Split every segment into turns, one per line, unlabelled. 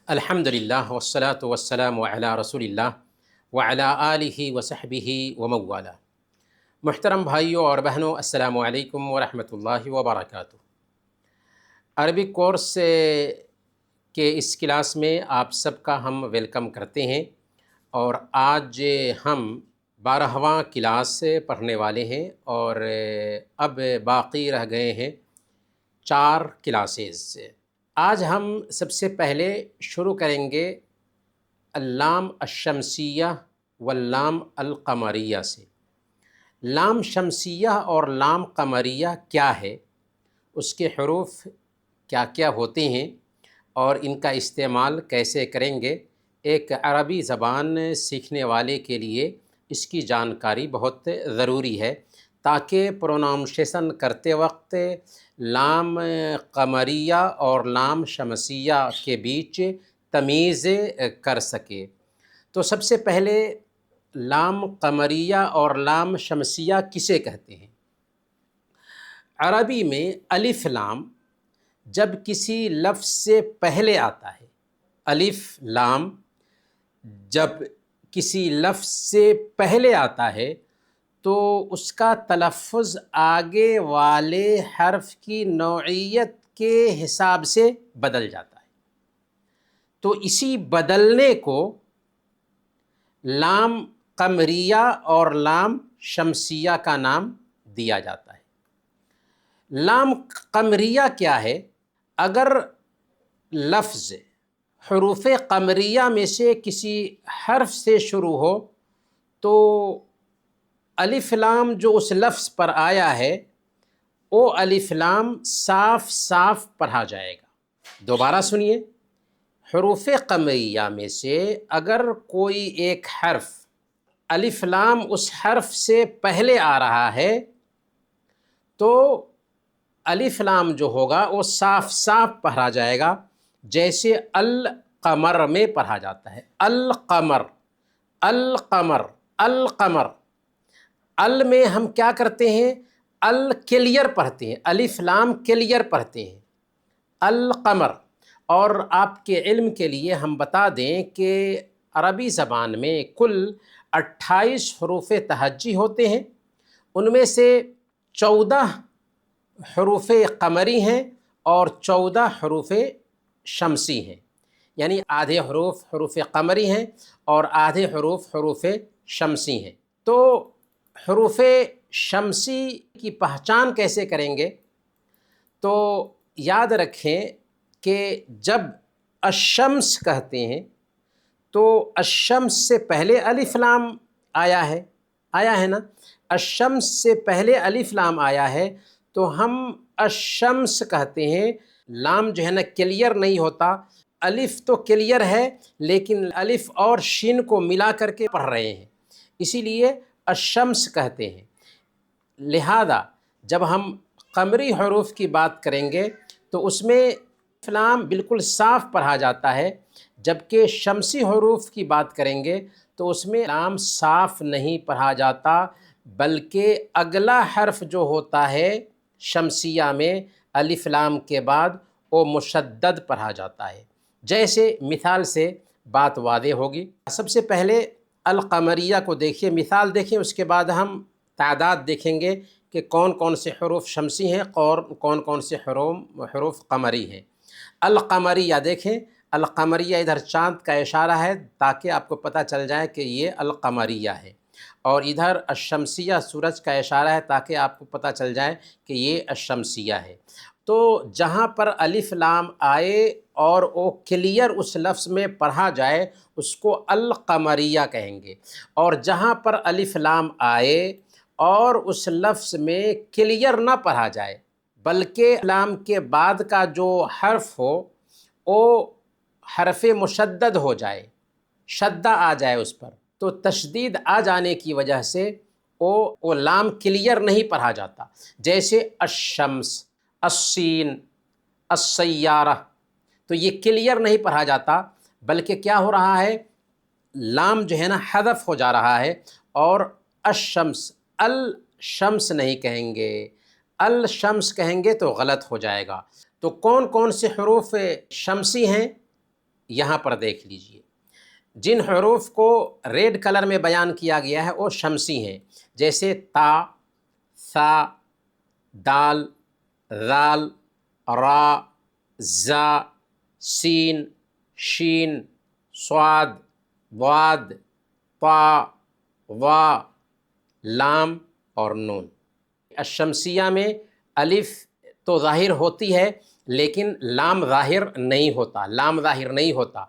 الحمدللہ والصلاة والسلام علی رسول اللہ وعلی آلہ وصحبہ وموالا۔ محترم بھائیوں اور بہنوں، السلام علیکم ورحمۃ اللہ وبرکاتہ۔ عربک کورس کے اس کلاس میں آپ سب کا ہم ویلکم کرتے ہیں، اور آج ہم 12واں کلاس پڑھنے والے ہیں، اور اب باقی رہ گئے ہیں 4 کلاسز۔ آج ہم سب سے پہلے شروع کریں گے اللام الشمسیہ واللام القمریہ سے۔ لام شمسیہ اور لام قمریہ کیا ہے، اس کے حروف کیا کیا ہوتے ہیں، اور ان کا استعمال کیسے کریں گے۔ ایک عربی زبان سیکھنے والے کے لیے اس کی جانکاری بہت ضروری ہے، تاکہ پروناؤنسیشن کرتے وقت لام قمریہ اور لام شمسیہ کے بیچ تمیز کر سکے۔ تو سب سے پہلے لام قمریہ اور لام شمسیہ کسے کہتے ہیں؟ عربی میں الف لام جب کسی لفظ سے پہلے آتا ہے، الف لام جب کسی لفظ سے پہلے آتا ہے تو اس کا تلفظ آگے والے حرف کی نوعیت کے حساب سے بدل جاتا ہے۔ تو اسی بدلنے کو لام قمریہ اور لام شمسیہ کا نام دیا جاتا ہے۔ لام قمریہ کیا ہے؟ اگر لفظ حروف قمریہ میں سے کسی حرف سے شروع ہو تو الف لام جو اس لفظ پر آیا ہے وہ الف لام صاف صاف پڑھا جائے گا۔ دوبارہ سنیے، حروف قمریہ میں سے اگر کوئی ایک حرف الف لام اس حرف سے پہلے آ رہا ہے تو الف لام جو ہوگا وہ صاف صاف پڑھا جائے گا، جیسے القمر میں پڑھا جاتا ہے۔ القمر، القمر، القمر۔ ال میں ہم کیا کرتے ہیں؟ ال کلیئر پڑھتے ہیں، الف لام کلیئر پڑھتے ہیں۔ القمر۔ اور آپ کے علم کے لیے ہم بتا دیں کہ عربی زبان میں کل 28 حروف تہجی ہوتے ہیں، ان میں سے 14 حروف قمری ہیں اور 14 حروف شمسی ہیں، یعنی آدھے حروف حروف قمری ہیں اور آدھے حروف حروف شمسی ہیں۔ تو حروف شمسی کی پہچان کیسے کریں گے؟ تو یاد رکھیں کہ جب الشمس کہتے ہیں تو الشمس سے پہلے الف لام آیا ہے نا؟ الشمس سے پہلے الف لام آیا ہے تو ہم الشمس کہتے ہیں۔ لام جو ہے نا کلیئر نہیں ہوتا، الف تو کلیئر ہے لیکن الف اور شین کو ملا کر کے پڑھ رہے ہیں، اسی لیے الشمس کہتے ہیں۔ لہذا جب ہم قمری حروف کی بات کریں گے تو اس میں الف لام بالکل صاف پڑھا جاتا ہے، جبکہ شمسی حروف کی بات کریں گے تو اس میں لام صاف نہیں پڑھا جاتا، بلکہ اگلا حرف جو ہوتا ہے شمسیہ میں الف لام کے بعد وہ مشدد پڑھا جاتا ہے۔ جیسے مثال سے بات واضح ہوگی۔ سب سے پہلے القمریہ کو دیکھیے، مثال دیکھیں، اس کے بعد ہم تعداد دیکھیں گے کہ کون کون سے حروف شمسی ہیں اور کون کون سے حروف قمری ہیں۔ القمریہ دیکھیں، القمریہ ادھر چاند کا اشارہ ہے تاکہ آپ کو پتہ چل جائے کہ یہ القمریہ ہے، اور ادھر الشمسیہ سورج کا اشارہ ہے تاکہ آپ کو پتہ چل جائے کہ یہ الشمسیہ ہے۔ تو جہاں پر الف لام آئے اور وہ کلیئر اس لفظ میں پڑھا جائے اس کو القمریہ کہیں گے، اور جہاں پر الف لام آئے اور اس لفظ میں کلیئر نہ پڑھا جائے بلکہ لام کے بعد کا جو حرف ہو وہ حرف مشدد ہو جائے، شدہ آ جائے اس پر، تو تشدید آ جانے کی وجہ سے وہ لام کلیئر نہیں پڑھا جاتا۔ جیسے الشمس، السین، السیارہ، تو یہ کلیئر نہیں پڑھا جاتا بلکہ کیا ہو رہا ہے؟ لام جو ہے نا حذف ہو جا رہا ہے، اور الشمس، الشمس نہیں کہیں گے، الشمس کہیں گے تو غلط ہو جائے گا۔ تو کون کون سے حروف شمسی ہیں؟ یہاں پر دیکھ لیجئے، جن حروف کو ریڈ کلر میں بیان کیا گیا ہے وہ شمسی ہیں، جیسے تا، ثا، دال، ذال، را، زا، سین، شین، صاد، ضاد، طا، وا، لام اور نون۔ الشمسیہ میں الف تو ظاہر ہوتی ہے لیکن لام ظاہر نہیں ہوتا، لام ظاہر نہیں ہوتا۔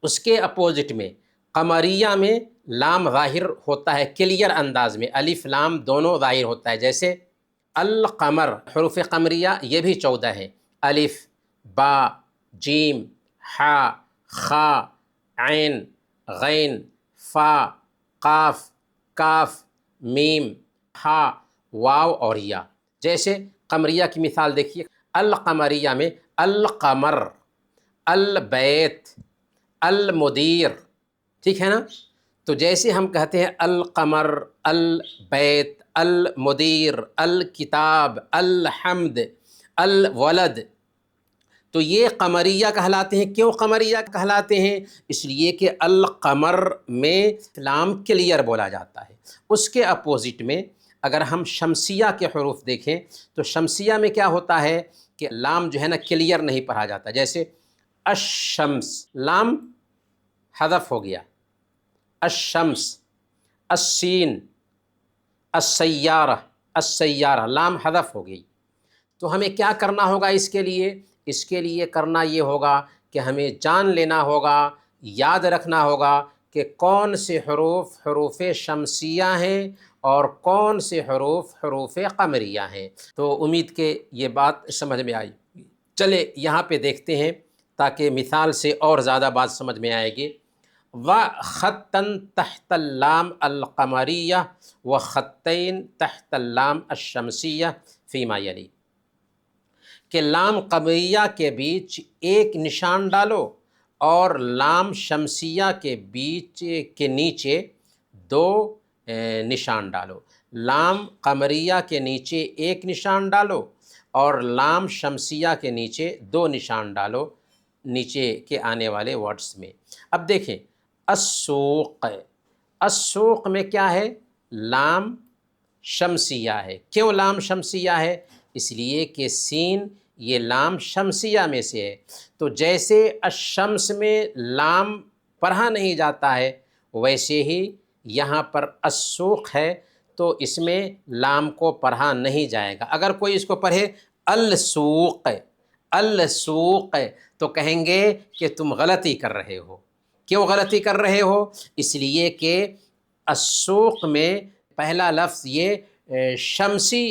اس کے اپوزٹ میں قمریہ میں لام ظاہر ہوتا ہے کلیئر انداز میں، الف لام دونوں ظاہر ہوتا ہے، جیسے القمر، حروف قمریہ یہ بھی 14 ہیں، الف، با، جیم، حا، خا، عین، غین، فا، قاف، کاف، میم، ہا، واو اور یا۔ جیسے قمریہ کی مثال دیکھیے، القمریہ میں القمر، البیت، المدیر، ٹھیک ہے نا؟ تو جیسے ہم کہتے ہیں القمر، البیت، المدیر، الکتاب، الحمد، الولد، تو یہ قمریہ کہلاتے ہیں۔ کیوں قمریہ کہلاتے ہیں؟ اس لیے کہ القمر میں لام کلیئر بولا جاتا ہے۔ اس کے اپوزٹ میں اگر ہم شمسیہ کے حروف دیکھیں تو شمسیہ میں کیا ہوتا ہے کہ لام جو ہے نا کلیئر نہیں پڑھا جاتا، جیسے الشمس، لام حذف ہو گیا، الشمس، السین، السیارہ، السیارہ، لام حذف ہو گئی۔ تو ہمیں کیا کرنا ہوگا اس کے لیے؟ اس کے لیے کرنا یہ ہوگا کہ ہمیں جان لینا ہوگا، یاد رکھنا ہوگا کہ کون سے حروف حروف شمسیہ ہیں اور کون سے حروف حروف قمریہ ہیں۔ تو امید کہ یہ بات سمجھ میں آئی۔ چلے یہاں پہ دیکھتے ہیں تاکہ مثال سے اور زیادہ بات سمجھ میں آئے گی۔ وَخَطًّا تحت اللام القمریہ وخطین تحت اللام الشمسیہ فیما یلی، کہ لام قمریہ کے بیچ ایک نشان ڈالو اور لام شمسیہ کے بیچ کے نیچے دو نشان ڈالو۔ لام قمریہ کے نیچے ایک نشان ڈالو اور لام شمسیہ کے نیچے دو نشان ڈالو نیچے کے آنے والے ورڈز میں۔ اب دیکھیں السوق، السوق میں کیا ہے؟ لام شمسیہ ہے۔ کیوں لام شمسیہ ہے؟ اس لیے کہ سین یہ لام شمسیہ میں سے ہے، تو جیسے الشمس میں لام پڑھا نہیں جاتا ہے ویسے ہی یہاں پر السوق ہے تو اس میں لام کو پڑھا نہیں جائے گا۔ اگر کوئی اس کو پڑھے السوق، السوق، تو کہیں گے کہ تم غلطی کر رہے ہو۔ کیوں غلطی کر رہے ہو؟ اس لیے کہ السوق میں پہلا لفظ یہ شمسی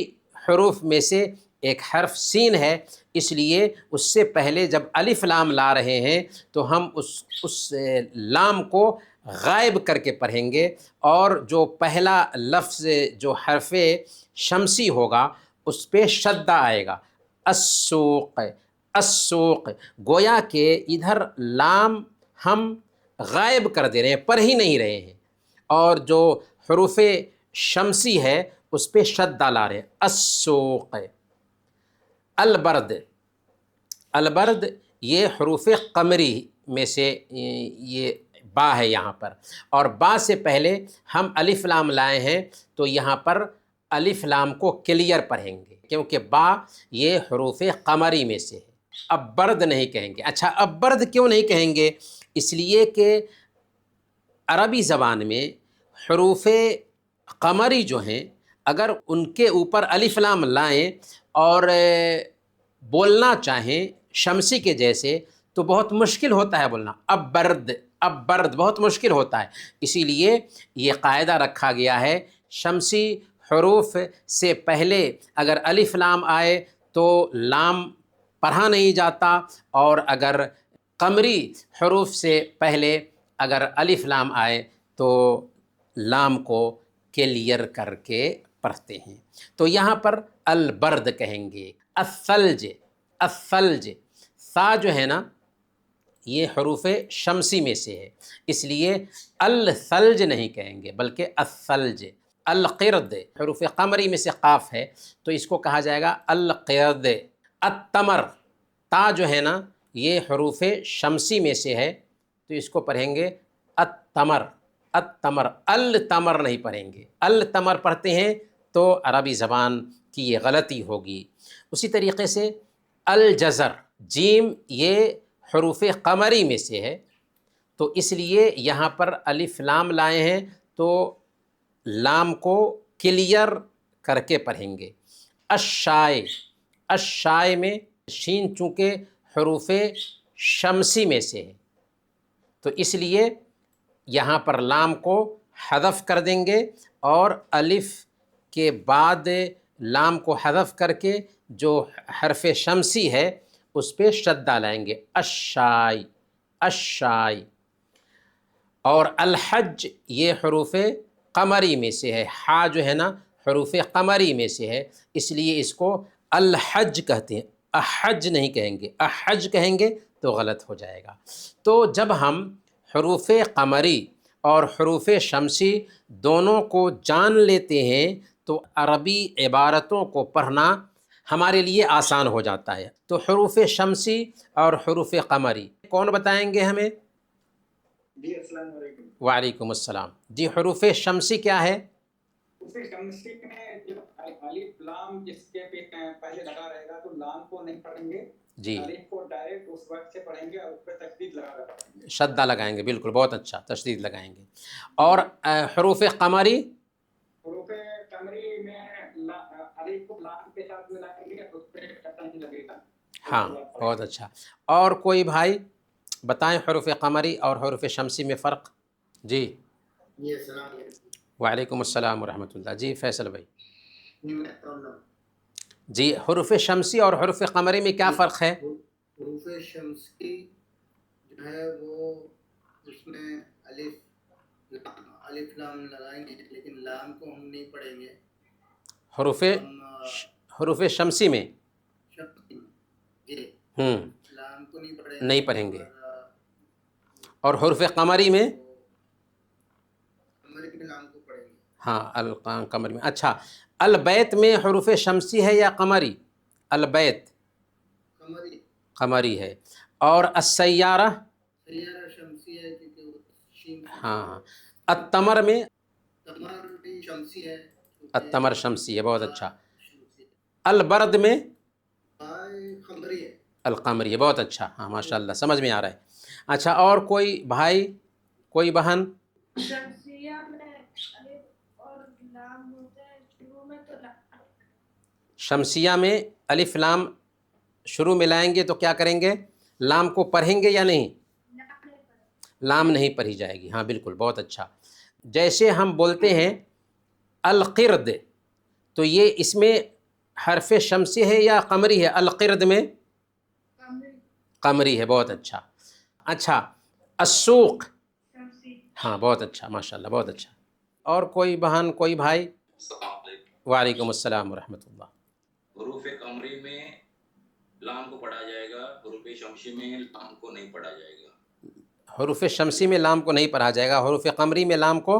حروف میں سے ایک حرف سین ہے، اس لیے اس سے پہلے جب الف لام لا رہے ہیں تو ہم اس لام کو غائب کر کے پڑھیں گے، اور جو پہلا لفظ جو حرف شمسی ہوگا اس پہ شدہ آئے گا، السوق، السوق، گویا کہ ادھر لام ہم غائب کر دے رہے ہیں، پڑھ ہی نہیں رہے ہیں، اور جو حروف شمسی ہے اس پہ شدہ لا رہے ہیں، السوق۔ البرد، البرد یہ حروف قمری میں سے یہ با ہے یہاں پر، اور با سے پہلے ہم الف لام لائے ہیں تو یہاں پر الف لام کو کلیئر پڑھیں گے کیونکہ با یہ حروف قمری میں سے ہے۔ اب برد نہیں کہیں گے۔ اچھا اب برد کیوں نہیں کہیں گے؟ اس لیے کہ عربی زبان میں حروف قمری جو ہیں اگر ان کے اوپر الف لام لائیں اور بولنا چاہیں شمسی کے جیسے تو بہت مشکل ہوتا ہے بولنا، اب برد، اب برد بہت مشکل ہوتا ہے۔ اسی لیے یہ قاعدہ رکھا گیا ہے شمسی حروف سے پہلے اگر الف لام آئے تو لام پڑھا نہیں جاتا، اور اگر قمری حروف سے پہلے اگر الف لام آئے تو لام کو کلیئر کر کے پڑھتے ہیں۔ تو یہاں پر البرد کہیں گے۔ الثلج، الثلج، ثا جو ہے نا یہ حروف شمسی میں سے ہے، اس لیے الثلج نہیں کہیں گے بلکہ الثلج۔ القرد حروف قمری میں سے قاف ہے تو اس کو کہا جائے گا القرد۔ التمر، تا جو ہے نا یہ حروف شمسی میں سے ہے تو اس کو پڑھیں گے التمر، التمر، التمر نہیں پڑھیں گے، التمر پڑھتے ہیں تو عربی زبان کی یہ غلطی ہوگی۔ اسی طریقے سے الجزر، جیم یہ حروف قمری میں سے ہے تو اس لیے یہاں پر الف لام لائے ہیں تو لام کو کلیئر کر کے پڑھیں گے۔ الشائے، الشائے میں شین چونکہ حروف شمسی میں سے ہے تو اس لیے یہاں پر لام کو حذف کر دیں گے اور الف کے بعد لام کو حذف کر کے جو حرف شمسی ہے اس پہ شدہ لائیں گے، الشائی، الشائی۔ اور الحج یہ حروف قمری میں سے ہے، ہا جو ہے نا حروف قمری میں سے ہے اس لیے اس کو الحج کہتے ہیں، احج نہیں کہیں گے، احج کہیں گے تو غلط ہو جائے گا۔ تو جب ہم حروف قمری اور حروف شمسی دونوں کو جان لیتے ہیں تو عربی عبارتوں کو پڑھنا ہمارے لیے آسان ہو جاتا ہے۔ تو حروف شمسی اور حروف قمری کون بتائیں گے ہمیں؟
جی السلام علیکم۔
وعلیکم السلام۔ جی حروف شمسی کیا ہے؟
حروف شمسی میں جو الف لام جس کے پہلے لگا رہے گا تو لام کو نہیں پڑھیں گے،
جی
الف کو ڈائریکٹ اس وقت سے پڑھیں گے اور اس پہ تشدید لگا کر پڑھیں گے،
شدہ لگائیں گے، بالکل بہت اچھا، تشدید لگائیں گے۔ اور حروف قمری،
حروف قمری میں الف کو لام کے ساتھ ملائیں گے اس پہ شدہ نہیں لگے گا۔
ہاں بہت اچھا۔ اور کوئی بھائی بتائیں حروف قمری اور حروف شمسی میں فرق؟ جی
جی السلام علیکم۔
وعلیکم السلام ورحمۃ اللہ۔ جی فیصل بھائی، جی حروف شمسی اور حروف قمری میں کیا فرق ہے؟
حروف شمسی جو ہے وہ اس میں الف لام لگائیں گے لیکن لام کو ہم نہیں پڑھیں گے۔
حروف شمسی میں
جی لام کو
نہیں پڑھیں گے، اور حروف قمری میں
لام کو پڑھیں گے۔
ہاں قمری میں۔ اچھا البیت میں حروف شمسی ہے یا قمری؟ البیت
قمری،
قمری ہے۔ اور السیارہ،
سیارہ شمسی ہے کیونکہ وہ شین،
ہاں۔ التمر میں،
تمر بھی شمسی ہے،
التمر شمسی ہے، بہت اچھا۔
شمسی ہے۔
البرد میں
قمری ہے،
القمری ہے، بہت اچھا، ہاں ماشاء اللہ سمجھ میں آ رہا ہے۔ اچھا اور کوئی بھائی، کوئی بہن؟
شمسیہ میں الف اور لام ہوتا ہے شروع میں تو
شمسیہ میں الف لام شروع میں لائیں گے تو کیا کریں گے؟ لام کو پڑھیں گے یا نہیں؟ لام نہیں پڑھی جائے گی، ہاں بالکل بہت اچھا۔ جیسے ہم بولتے ہیں القرد تو یہ اس میں حرف شمسی ہے یا قمری ہے؟ القرد میں قمری ہے، بہت اچھا۔ اچھا السوق، ہاں بہت اچھا ماشاء اللہ، بہت اچھا۔ اور کوئی بہن، کوئی بھائی؟
السلام علیکم۔
وعلیکم السلام ورحمۃ اللہ۔
حروف قمری میں لام کو پڑھا جائے گا، حروف شمسی میں لام کو نہیں پڑھا جائے گا۔
حروف شمسی میں لام کو نہیں پڑھا جائے گا، حروف قمری میں لام کو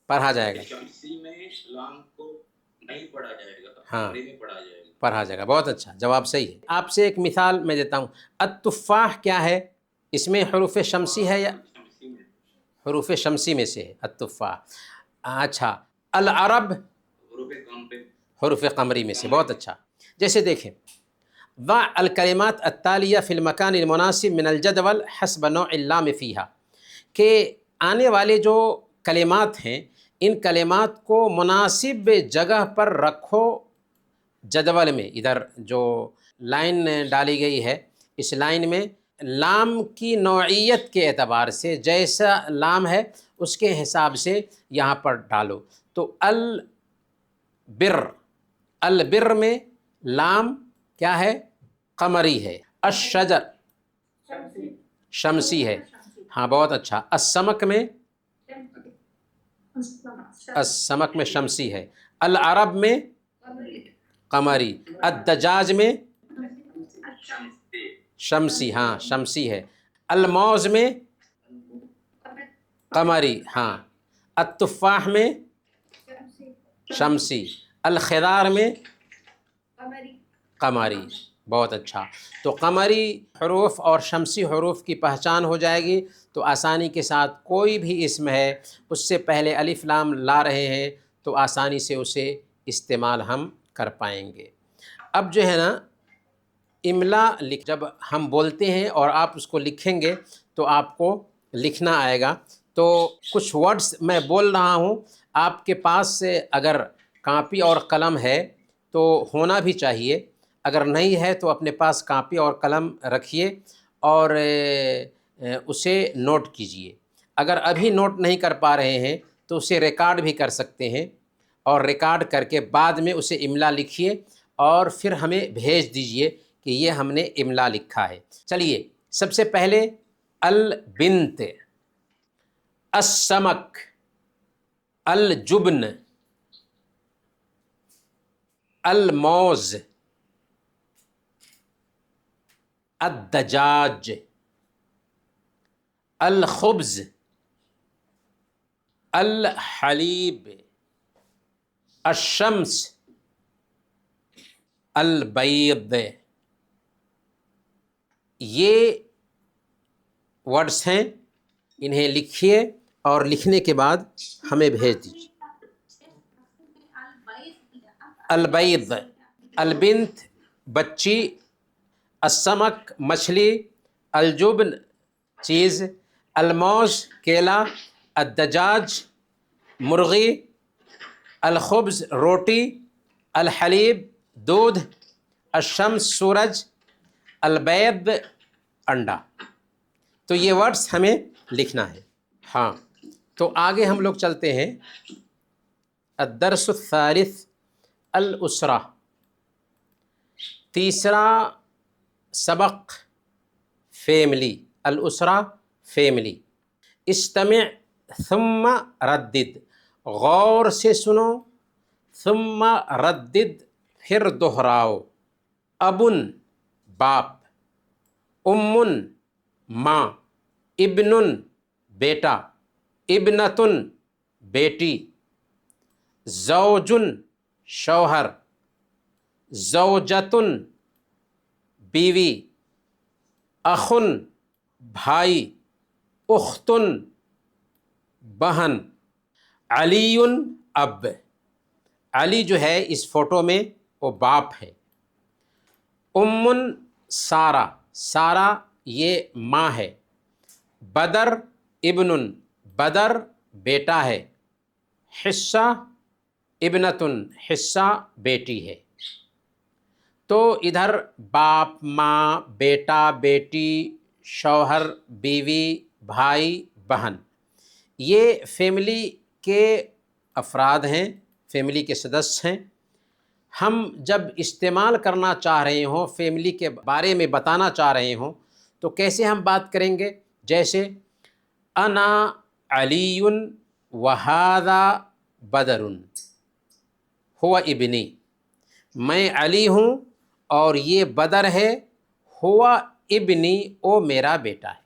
پڑھا جائے گا۔
شمسی میں لام کو نہیں پڑھا جائے گا،
ہاں
قمری میں پڑھا جائے گا۔
پڑھا جائے گا، بہت اچھا، جواب صحیح ہے۔ آپ سے ایک مثال میں دیتا ہوں، التفاح کیا ہے؟ اس میں حروف شمسی ہے یا
شمسی میں
حروف شمسی میں سے ہے التفاح؟ اچھا العرب
حروف قمری،
حروف قمری میں سے، بہت اچھا۔ جیسے دیکھیں ضع الکلمات التالیہ فی المکان المناسب من الجدول حسب نوع اللام فیہا، کہ آنے والے جو کلمات ہیں ان کلمات کو مناسب جگہ پر رکھو جدول میں۔ ادھر جو لائن ڈالی گئی ہے اس لائن میں لام کی نوعیت کے اعتبار سے جیسا لام ہے اس کے حساب سے یہاں پر ڈالو۔ تو البر، البر میں لام کیا ہے؟ قمری ہے۔ الشجر شمسی ہے، ہاں بہت اچھا۔ السمک میں، السمک میں شمسی ہے۔ العرب میں قمری۔ الدجاج میں شمسی، ہاں شمسی ہے۔ الموز میں قمری، ہاں۔ التفاح میں شمسی۔ الخضار میں قمری، بہت اچھا. تو قمری حروف اور شمسی حروف کی پہچان ہو جائے گی تو آسانی کے ساتھ کوئی بھی اسم ہے اس سے پہلے الف لام لا رہے ہیں تو آسانی سے اسے استعمال ہم کر پائیں گے. اب جو ہے نا املا جب ہم بولتے ہیں اور آپ اس کو لکھیں گے تو آپ کو لکھنا آئے گا. تو کچھ ورڈز میں بول رہا ہوں، آپ کے پاس سے اگر کاپی اور قلم ہے تو ہونا بھی چاہیے، اگر نہیں ہے تو اپنے پاس کاپی اور قلم رکھیے اور اسے نوٹ کیجئے. اگر ابھی نوٹ نہیں کر پا رہے ہیں تو اسے ریکارڈ بھی کر سکتے ہیں، اور ریکارڈ کر کے بعد میں اسے املا لکھیے اور پھر ہمیں بھیج دیجئے کہ یہ ہم نے املا لکھا ہے. چلیے سب سے پہلے البنت، السمک، الجبن، الموز، الدجاج، الخبز، الحلیب، الشمس، البیض. یہ ورڈز ہیں، انہیں لکھیے اور لکھنے کے بعد ہمیں بھیج دیجیے. البیض، البنت بچی، السمک مچھلی، الجبن چیز، الموز کیلا، الدجاج مرغی، الخبز روٹی، الحلیب دودھ، الشمس سورج، البیض انڈا. تو یہ ورڈز ہمیں لکھنا ہے. ہاں تو آگے ہم لوگ چلتے ہیں. الدرس الثالث الاسرہ، تیسرا سبق فیملی. الاسرہ فیملی. استمع ثم ردد، غور سے سنو، ثم ردد پھر دہراؤ. ابن باپ، امن ماں، ابن بیٹا، ابنتن بیٹی، زوجن شوہر، زوجتن بیوی، اخن بھائی، اختن بہن، علی اب. علی جو ہے اس فوٹو میں وہ باپ ہے. امن سارہ، سارہ یہ ماں ہے. بدر ابن، بدر بیٹا ہے. حصہ ابنتن، حصہ بیٹی ہے. تو ادھر باپ ماں بیٹا بیٹی شوہر بیوی بھائی بہن، یہ فیملی کے افراد ہیں، فیملی کے سدس ہیں. ہم جب استعمال کرنا چاہ رہے ہوں، فیملی کے بارے میں بتانا چاہ رہے ہوں تو کیسے ہم بات کریں گے؟ جیسے انا علی وہذا بدر ہوا ابنی، میں علی ہوں اور یہ بدر ہے، ہوا ابنی او میرا بیٹا ہے.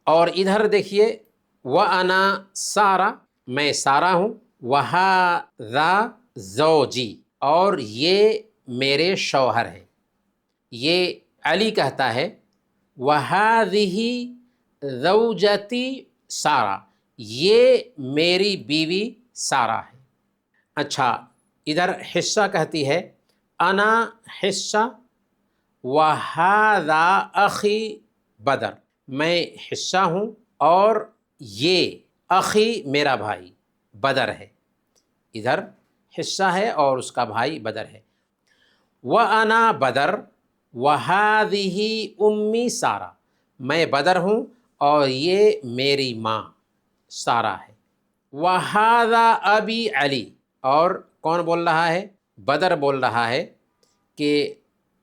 اور ادھر دیکھیے وانا سارہ، میں سارہ ہوں، وہذا زوجی اور یہ میرے شوہر ہیں. یہ علی کہتا ہے وہذہ زوجتی سارہ، یہ میری بیوی سارہ ہے. اچھا ادھر حصہ کہتی ہے انا حصہ، وہذا اخی بدر، میں حصہ ہوں اور یہ اخی میرا بھائی بدر ہے. ادھر حصہ ہے اور اس کا بھائی بدر ہے. وَأَنَا بدر وَهَذِهِ أُمِّي سارہ، میں بدر ہوں اور یہ میری ماں سارہ ہے. وَهَذَا أَبِي علی، اور کون بول رہا ہے؟ بدر بول رہا ہے کہ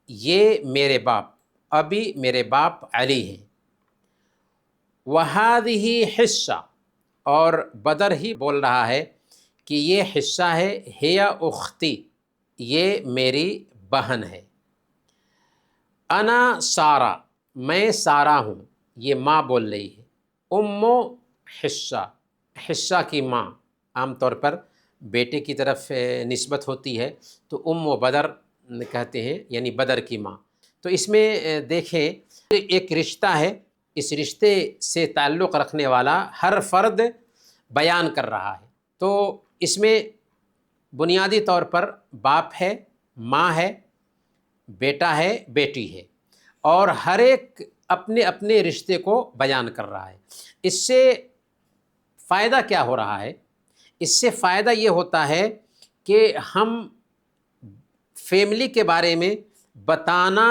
یہ میرے باپ، ابھی میرے باپ علی ہیں. وَهَذِهِ حصہ، اور بدر ہی بول رہا ہے کہ یہ حصہ ہے، ہی اختی، یہ میری بہن ہے. انا سارہ، میں سارہ ہوں، یہ ماں بول رہی ہے. امو حصہ، حصہ کی ماں عام طور پر بیٹے کی طرف نسبت ہوتی ہے تو ام و بدر کہتے ہیں، یعنی بدر کی ماں. تو اس میں دیکھیں ایک رشتہ ہے، اس رشتے سے تعلق رکھنے والا ہر فرد بیان کر رہا ہے۔ تو اس میں بنیادی طور پر باپ ہے، ماں ہے، بیٹا ہے، بیٹی ہے، اور ہر ایک اپنے اپنے رشتے کو بیان کر رہا ہے۔ اس سے فائدہ کیا ہو رہا ہے؟ اس سے فائدہ یہ ہوتا ہے کہ ہم فیملی کے بارے میں بتانا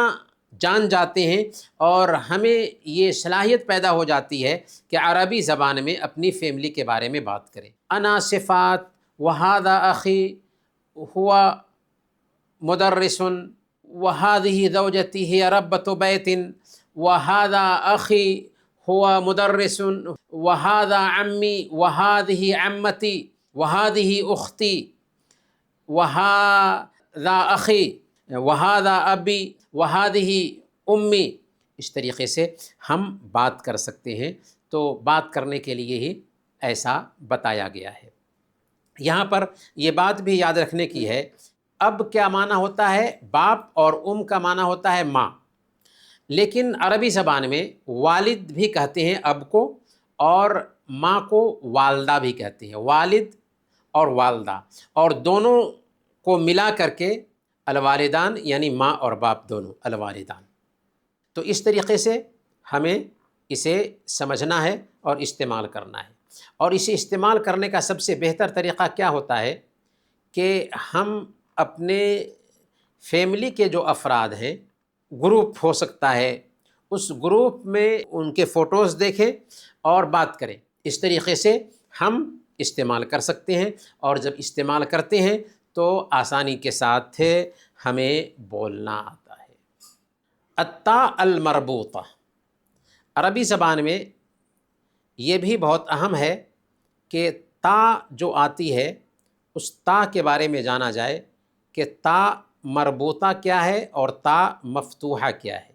جان جاتے ہیں، اور ہمیں یہ صلاحیت پیدا ہو جاتی ہے کہ عربی زبان میں اپنی فیملی کے بارے میں بات کریں۔ انا صفات وہذا اخی ہوا مدرس وهذه زوجتي هي ربة بيت وهذا أخي هو مدرس وهذا عمي وهذه عمتي وهذه أختي وهذا أخي وهذا أبي وهذه أمي۔ اس طریقے سے ہم بات کر سکتے ہیں، تو بات کرنے کے لیے ہی ایسا بتایا گیا ہے۔ یہاں پر یہ بات بھی یاد رکھنے کی ہے، اب کیا معنی ہوتا ہے؟ باپ اور کا معنی ہوتا ہے ماں، لیکن عربی زبان میں والد بھی کہتے ہیں اب کو، اور ماں کو والدہ بھی کہتے ہیں، والد اور والدہ، اور دونوں کو ملا کر کے الوالدان، یعنی ماں اور باپ دونوں الوالدان۔ تو اس طریقے سے ہمیں اسے سمجھنا ہے اور استعمال کرنا ہے۔ اور اسے استعمال کرنے کا سب سے بہتر طریقہ کیا ہوتا ہے کہ ہم اپنے فیملی کے جو افراد ہیں، گروپ ہو سکتا ہے، اس گروپ میں ان کے فوٹوز دیکھیں اور بات کریں۔ اس طریقے سے ہم استعمال کر سکتے ہیں، اور جب استعمال کرتے ہیں تو آسانی کے ساتھ ہمیں بولنا آتا ہے۔ التاء المربوطہ، عربی زبان میں یہ بھی بہت اہم ہے کہ تا جو آتی ہے اس تا کے بارے میں جانا جائے کہ تا مربوطہ کیا ہے اور تا مفتوحہ کیا ہے۔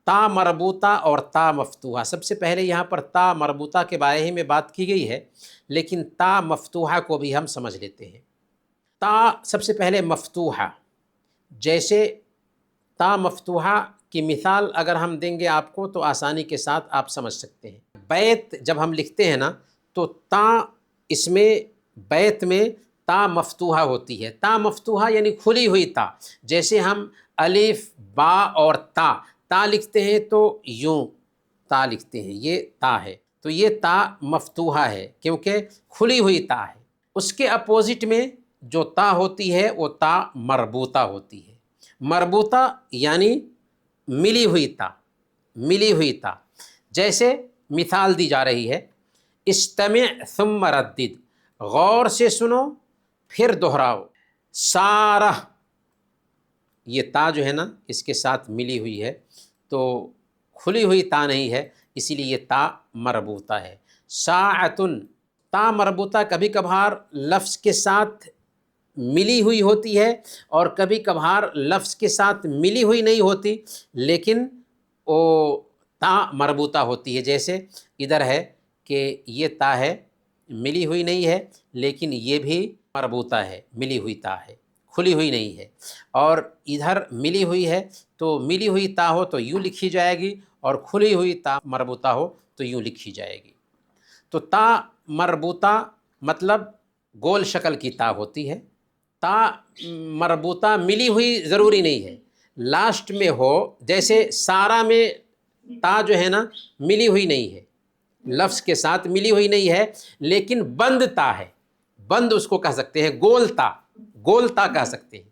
تا مربوطہ اور تا مفتوحہ، سب سے پہلے یہاں پر تا مربوطہ کے بارے ہی میں بات کی گئی ہے، لیکن تا مفتوحہ کو بھی ہم سمجھ لیتے ہیں۔ تا سب سے پہلے مفتوحہ، جیسے تا مفتوحہ کی مثال اگر ہم دیں گے آپ کو تو آسانی کے ساتھ آپ سمجھ سکتے ہیں۔ بیت جب ہم لکھتے ہیں نا تو تا، اس میں بیت میں تا مفتوحہ ہوتی ہے۔ تا مفتوحہ یعنی کھلی ہوئی تا، جیسے ہم الف با اور تا لکھتے ہیں تو یوں تا لکھتے ہیں، یہ تا ہے، تو یہ تا مفتوحہ ہے کیونکہ کھلی ہوئی تا ہے۔ اس کے اپوزٹ میں جو تا ہوتی ہے وہ تا مربوطہ ہوتی ہے۔ مربوطہ یعنی ملی ہوئی تا، ملی ہوئی تا۔ جیسے مثال دی جا رہی ہے، استمع ثم ردد، غور سے سنو پھر دہراؤ۔ سارہ، یہ تا جو ہے نا اس کے ساتھ ملی ہوئی ہے، تو کھلی ہوئی تا نہیں ہے، اسی لیے یہ تا مربوطہ ہے۔ ساعتن، تا مربوطہ کبھی کبھار لفظ کے ساتھ ملی ہوئی ہوتی ہے اور کبھی کبھار لفظ کے ساتھ ملی ہوئی نہیں ہوتی، لیکن وہ تا مربوطہ ہوتی ہے۔ جیسے ادھر ہے کہ یہ تا ہے، ملی ہوئی نہیں ہے، لیکن یہ بھی مربوطہ ہے، ملی ہوئی تا ہے، کھلی ہوئی نہیں ہے۔ اور ادھر ملی ہوئی ہے، تو ملی ہوئی تا ہو تو یوں لکھی جائے گی، اور کھلی ہوئی تا مربوطہ ہو تو یوں لکھی جائے گی۔ تو تا مربوطہ مطلب گول شکل کی تا ہوتی ہے۔ تا مربوطہ ملی ہوئی ضروری نہیں ہے، لاسٹ میں ہو، جیسے سارا میں تا جو ہے نا ملی ہوئی نہیں ہے، لفظ کے ساتھ ملی ہوئی نہیں ہے، لیکن بند تا ہے، بند اس کو کہہ سکتے ہیں، گول تا، گول تا کہہ سکتے ہیں۔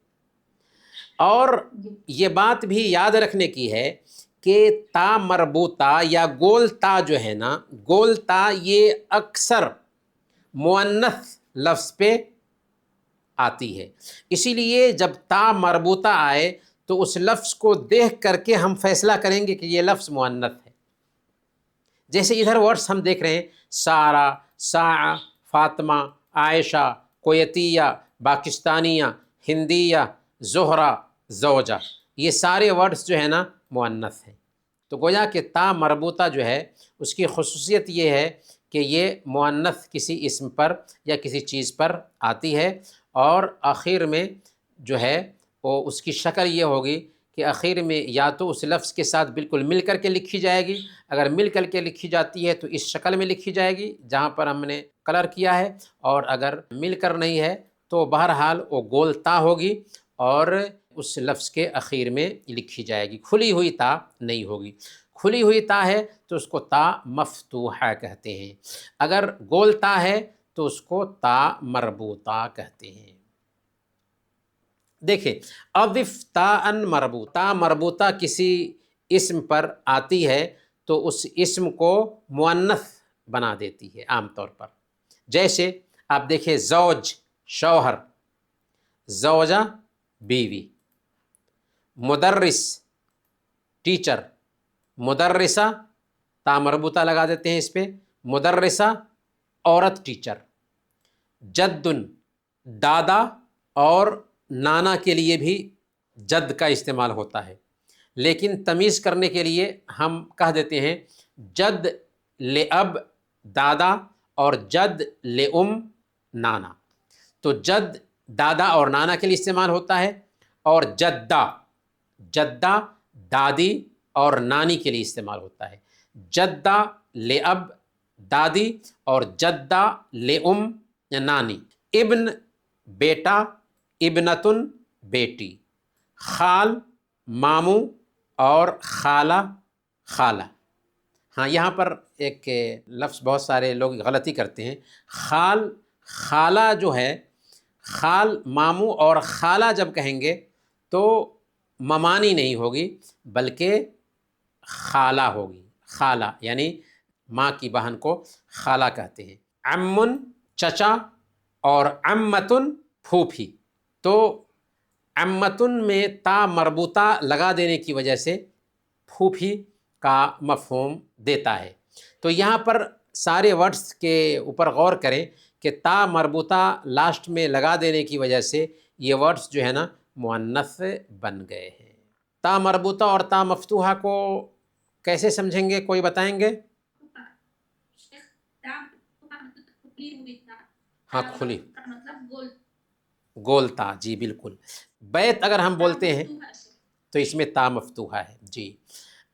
اور یہ بات بھی یاد رکھنے کی ہے کہ تا مربوطہ یا گول تا جو ہے نا، گول تا یہ اکثر مؤنث لفظ پہ آتی ہے، اسی لیے جب تا مربوطہ آئے تو اس لفظ کو دیکھ کر کے ہم فیصلہ کریں گے کہ یہ لفظ مؤنث ہے۔ جیسے ادھر ورڈس ہم دیکھ رہے ہیں، سارہ، ساعہ، فاطمہ، عائشہ، کویتیہ، پاکستانیہ، ہندیہ، زہرہ، زوجہ، یہ سارے ورڈس جو ہے نا مؤنث ہیں۔ تو گویا کہ تا مربوطہ جو ہے اس کی خصوصیت یہ ہے کہ یہ مؤنث کسی اسم پر یا کسی چیز پر آتی ہے، اور آخر میں جو ہے وہ اس کی شکل یہ ہوگی کہ آخر میں یا تو اس لفظ کے ساتھ بالکل مل کر کے لکھی جائے گی، اگر مل کر کے لکھی جاتی ہے تو اس شکل میں لکھی جائے گی جہاں پر ہم نے کلر کیا ہے، اور اگر مل کر نہیں ہے تو بہرحال وہ گول تا ہوگی اور اس لفظ کے اخیر میں لکھی جائے گی، کھلی ہوئی تا نہیں ہوگی۔ کھلی ہوئی تا ہے تو اس کو تا مفتوحہ کہتے ہیں، اگر گول تا ہے تو اس کو تا مربوطہ کہتے ہیں۔ دیکھیں، اضف تاء مربوطہ، تا مربوطہ کسی اسم پر آتی ہے تو اس اسم کو مؤنث بنا دیتی ہے عام طور پر، جیسے آپ دیکھیں زوج شوہر، زوجہ بیوی، مدرس ٹیچر، مدرسہ تا مربوطہ لگا دیتے ہیں اس پہ، مدرسہ عورت ٹیچر، جد دادا اور نانا کے لیے بھی جد کا استعمال ہوتا ہے، لیکن تمیز کرنے کے لیے ہم کہہ دیتے ہیں جد لأب دادا اور جد لأم نانا، تو جد دادا اور نانا کے لیے استعمال ہوتا ہے، اور جدہ جدہ دادی اور نانی کے لیے استعمال ہوتا ہے، جدہ لأب دادی اور جدہ لأم یا نانی، ابن بیٹا، ابنتن بیٹی، خال ماموں اور خالہ خالہ۔ ہاں یہاں پر ایک لفظ بہت سارے لوگ غلطی کرتے ہیں، خال خالہ جو ہے، خال ماموں اور خالہ جب کہیں گے تو ممانی نہیں ہوگی بلکہ خالہ ہوگی، خالہ یعنی ماں کی بہن کو خالہ کہتے ہیں، عمن چچا اور عمتن پھوپھی، تو عمتن میں تا مربوطہ لگا دینے کی وجہ سے پھوپھی کا مفہوم دیتا ہے۔ تو یہاں پر سارے ورڈز کے اوپر غور کریں کہ تا مربوطہ لاسٹ میں لگا دینے کی وجہ سے یہ ورڈز جو ہے نا مؤنث بن گئے ہیں۔ تا مربوطہ اور تا مفتوحہ کو کیسے سمجھیں گے، کوئی بتائیں گے؟ ہاں کھلی، گول تا، جی بالکل۔ بیت اگر ہم بولتے ہیں تو اس میں تا مفتوحہ ہے، جی۔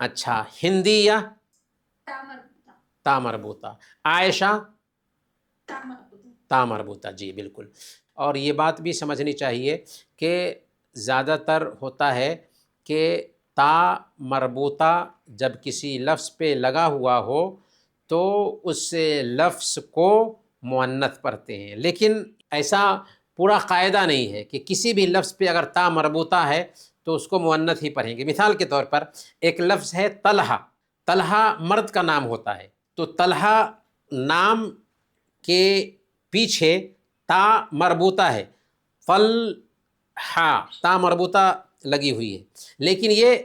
اچھا، ہندیہ تا مربوطہ، عائشہ تا مربوطہ، جی بالکل۔ اور یہ بات بھی سمجھنی چاہیے کہ زیادہ تر ہوتا ہے کہ تا مربوطہ جب کسی لفظ پہ لگا ہوا ہو تو اس لفظ کو مؤنث پڑھتے ہیں، لیکن ایسا پورا قاعدہ نہیں ہے کہ کسی بھی لفظ پہ اگر تا مربوطہ ہے تو اس کو مؤنث ہی پڑھیں گے۔ مثال کے طور پر ایک لفظ ہے طلحہ، طلحہ مرد کا نام ہوتا ہے، تو طلحہ نام کے پیچھے تا مربوطہ ہے، طلحہ تا مربوطہ لگی ہوئی ہے، لیکن یہ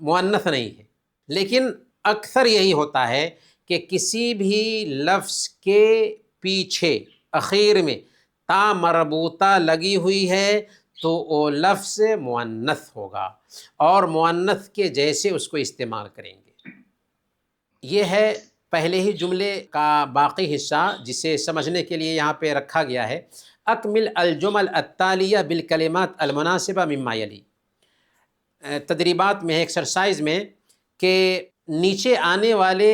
مؤنث نہیں ہے۔ لیکن اکثر یہی ہوتا ہے کہ کسی بھی لفظ کے پیچھے اخیر میں تا مربوطہ لگی ہوئی ہے تو وہ لفظ مؤنث ہوگا اور مؤنث کے جیسے اس کو استعمال کریں گے۔ یہ ہے پہلے ہی جملے کا باقی حصہ جسے سمجھنے کے لیے یہاں پہ رکھا گیا ہے۔ اکمل الجمل التالیہ بالکلمات المناسبہ مما یلی، تدریبات میں ایکسرسائز میں کہ نیچے آنے والے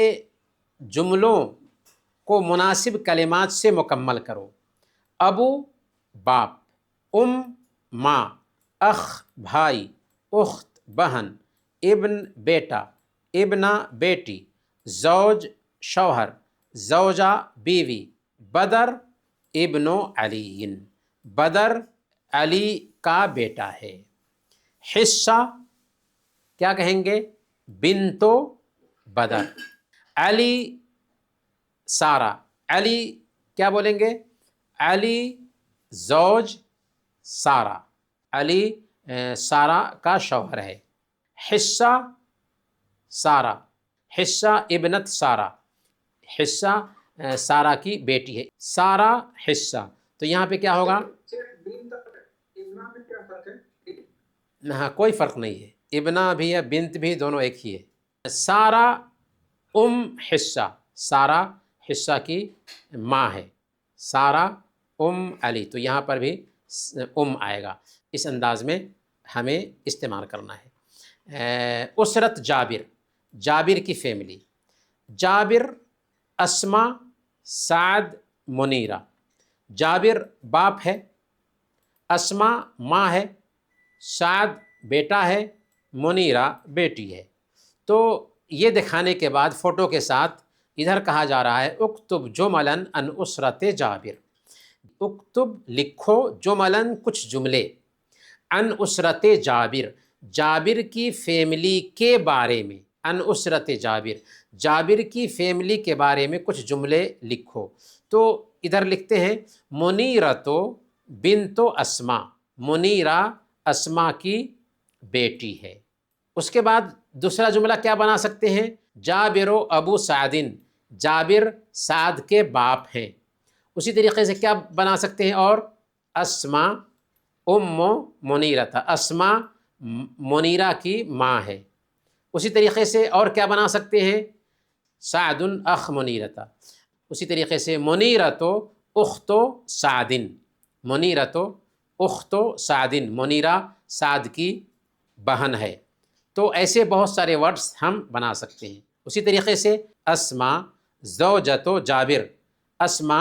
جملوں کو مناسب کلمات سے مکمل کرو۔ ابو باپ، ام ماں، اخ بھائی، اخت بہن، ابن بیٹا، ابنہ بیٹی، زوج شوہر، زوجہ بیوی، بدر ابن علی، بدر علی کا بیٹا ہے۔ حصہ کیا کہیں گے؟ بنتو بدر۔ علی سارہ، علی کیا بولیں گے؟ علی زوج سارہ، علی سارہ کا شوہر ہے۔ حصہ سارہ، حصہ ابنت سارہ، حصہ سارہ کی بیٹی ہے، سارہ حصہ، تو یہاں پہ کیا ہوگا؟ ہاں کوئی فرق نہیں ہے، ابنہ بھی ہے بنت بھی، دونوں ایک ہی ہے۔ سارہ ام حصہ، سارہ حصہ کی ماں ہے، سارہ ام علی، تو یہاں پر بھی ام آئے گا۔ اس انداز میں ہمیں استعمال کرنا ہے۔ اسرت جابر، جابر کی فیملی، جابر، اسما، سعد، منیرہ۔ جابر باپ ہے، اسما ماں ہے، سعد بیٹا ہے، منیرہ بیٹی ہے۔ تو یہ دکھانے کے بعد فوٹو کے ساتھ ادھر کہا جا رہا ہے اکتب جملاً عن اسرت جابر، اکتب لکھو جملاً کچھ جملے، عن اسرت جابر، جابر کی فیملی کے بارے میں، عن اسرت جابر، جابر کی فیملی کے بارے میں کچھ جملے لکھو۔ تو ادھر لکھتے ہیں منیرۃ بنت اسما، منیرہ اسما کی بیٹی ہے۔ اس کے بعد دوسرا جملہ کیا بنا سکتے ہیں؟ جابر و ابو سعدن، جابر سعد کے باپ ہیں۔ اسی طریقے سے کیا بنا سکتے ہیں اور؟ اسما ام منیرہ، اسما منیرہ کی ماں ہے۔ اسی طریقے سے اور کیا بنا سکتے ہیں؟ سعد اخ منیرہ، اسی طریقے سے منیرہ تو اخت سعدن، منیرہ تو اخت سعدن، منیرہ سعد کی بہن ہے۔ تو ایسے بہت سارے ورڈز ہم بنا سکتے ہیں۔ اسی طریقے سے اسما زوجۃ جابر، اسما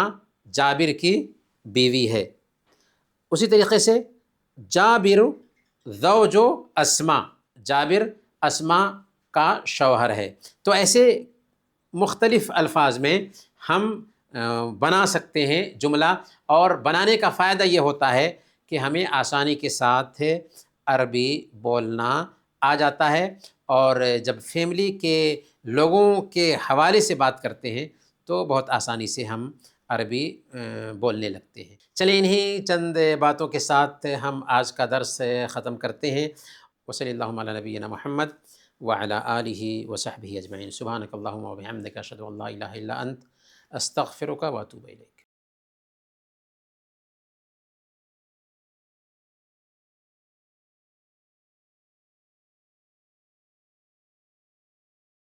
جابر کی بیوی ہے۔ اسی طریقے سے جابر زوج اسما، جابر اسما کا شوہر ہے۔ تو ایسے مختلف الفاظ میں ہم بنا سکتے ہیں جملہ، اور بنانے کا فائدہ یہ ہوتا ہے کہ ہمیں آسانی کے ساتھ عربی بولنا آ جاتا ہے، اور جب فیملی کے لوگوں کے حوالے سے بات کرتے ہیں تو بہت آسانی سے ہم عربی بولنے لگتے ہیں۔ چلیں انہی چند باتوں کے ساتھ ہم آج کا درس ختم کرتے ہیں۔ وصلی اللہ علی نبینا محمد وعلی آلہ وصحبہ اجمعین۔ سبحانک اللہم وبحمدک، اشہد ان لا الہ الا انت، استغفرک واتوب الیک۔